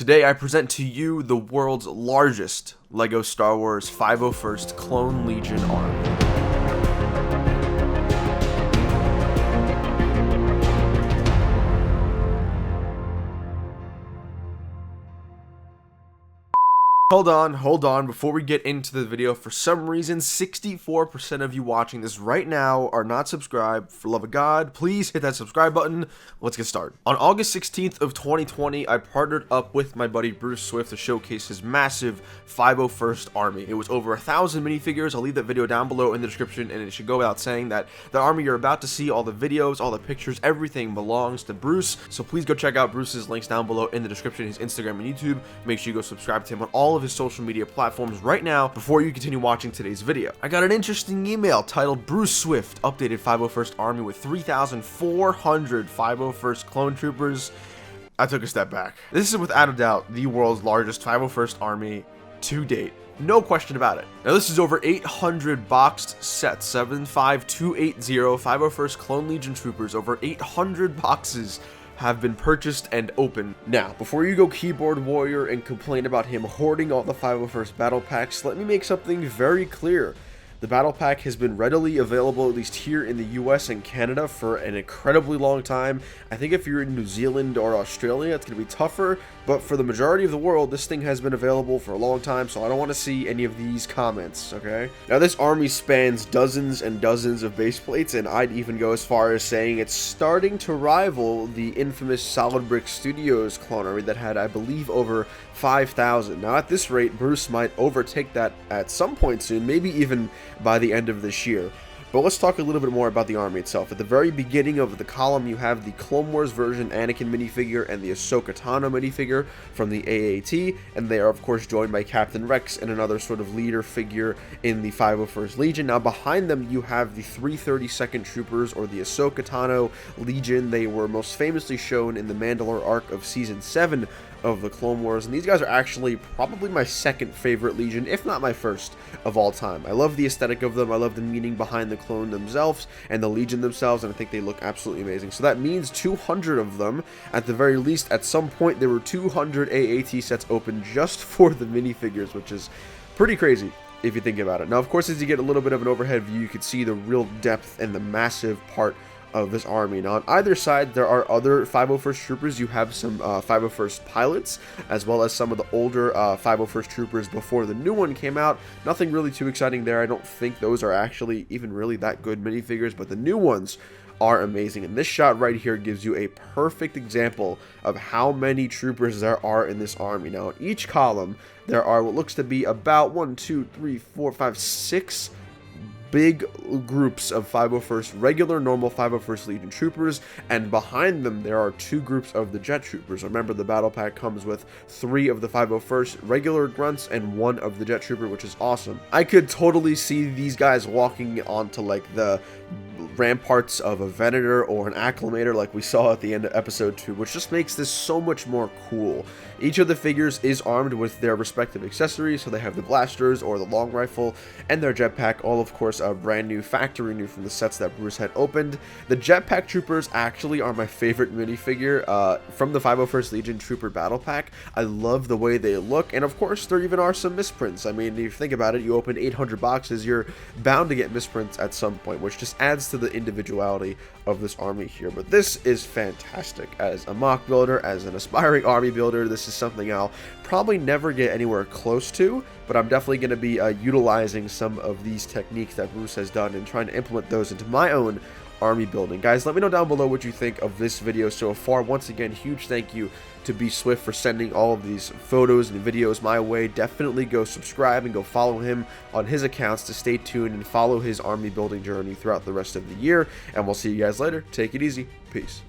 Today I present to you the world's largest LEGO Star Wars 501st Clone Legion army. Hold on, before we get into the video, for some reason, 64% of you watching this right now are not subscribed. For love of God, please hit that subscribe button. Let's get started. On August 16th of 2020, I partnered up with my buddy Bruce Swift to showcase his massive 501st army. It was over 1,000 minifigures. I'll leave that video down below in the description, and it should go without saying that the army you're about to see, all the videos, all the pictures, everything belongs to Bruce. So please go check out Bruce's links down below in the description, his Instagram and YouTube. Make sure you go subscribe to him on all of his social media platforms right now before you continue watching today's video. I got an interesting email titled Bruce Swift updated 501st army with 3,400 501st clone troopers. I took a step back. This is without a doubt the world's largest 501st army to date. No question about it. Now this is over 800 boxed sets, 75280 501st Clone Legion troopers, over 800 boxes have been purchased and opened. Now, before you go keyboard warrior and complain about him hoarding all the 501st battle packs, let me make something very clear. The battle pack has been readily available, at least here in the US and Canada, for an incredibly long time. I think if you're in New Zealand or Australia, it's going to be tougher, but for the majority of the world, this thing has been available for a long time, so I don't want to see any of these comments, okay? Now, this army spans dozens and dozens of base plates, and I'd even go as far as saying it's starting to rival the infamous Solid Brick Studios clone army that had, I believe, over 5,000. Now, at this rate, Bruce might overtake that at some point soon, maybe even by the end of this year. But let's talk a little bit more about the army itself. At the very beginning of the column, you have the Clone Wars version Anakin minifigure and the Ahsoka Tano minifigure from the AAT, and they are of course joined by Captain Rex and another sort of leader figure in the 501st Legion. Now behind them you have the 332nd Troopers, or the Ahsoka Tano Legion. They were most famously shown in the Mandalore arc of Season 7 of the Clone Wars, and these guys are actually probably my second favorite Legion, if not my first of all time. I love the aesthetic of them, I love the meaning behind the clone themselves and the Legion themselves, and I think they look absolutely amazing. So that means 200 of them, at the very least. At some point there were 200 AAT sets open just for the minifigures, which is pretty crazy if you think about it. Now of course, as you get a little bit of an overhead view, you can see the real depth and the massive part of this army. Now on either side there are other 501st troopers. You have some 501st pilots, as well as some of the older 501st troopers before the new one came out. Nothing really too exciting there. I don't think those are actually even really that good minifigures, but the new ones are amazing, and this shot right here gives you a perfect example of how many troopers there are in this army. Now in each column there are what looks to be about 6 big groups of 501st, regular normal 501st Legion troopers, and behind them there are 2 groups of the jet troopers. Remember, the battle pack comes with 3 of the 501st regular grunts and 1 of the jet trooper, which is awesome. I could totally see these guys walking onto like the ramparts of a Venator or an Acclamator like we saw at the end of episode 2, which just makes this so much more cool. Each of the figures is armed with their respective accessories, so they have the blasters or the long rifle and their jetpack, all of course brand new, factory new from the sets that Bruce had opened. The jetpack troopers actually are my favorite minifigure from the 501st Legion Trooper Battle Pack. I love the way they look, and of course there even are some misprints. I mean, if you think about it, you open 800 boxes, you're bound to get misprints at some point, which just adds to the individuality of this army here. But this is fantastic. As a mock builder, as an aspiring army builder, this is something I'll probably never get anywhere close to, but I'm definitely going to be utilizing some of these techniques that Bruce has done and trying to implement those into my own army building. Guys, let me know down below what you think of this video so far. Once again, huge thank you to B Swift for sending all of these photos and videos my way. Definitely go subscribe and go follow him on his accounts to stay tuned and follow his army building journey throughout the rest of the year, and we'll see you guys later. Take it easy. Peace.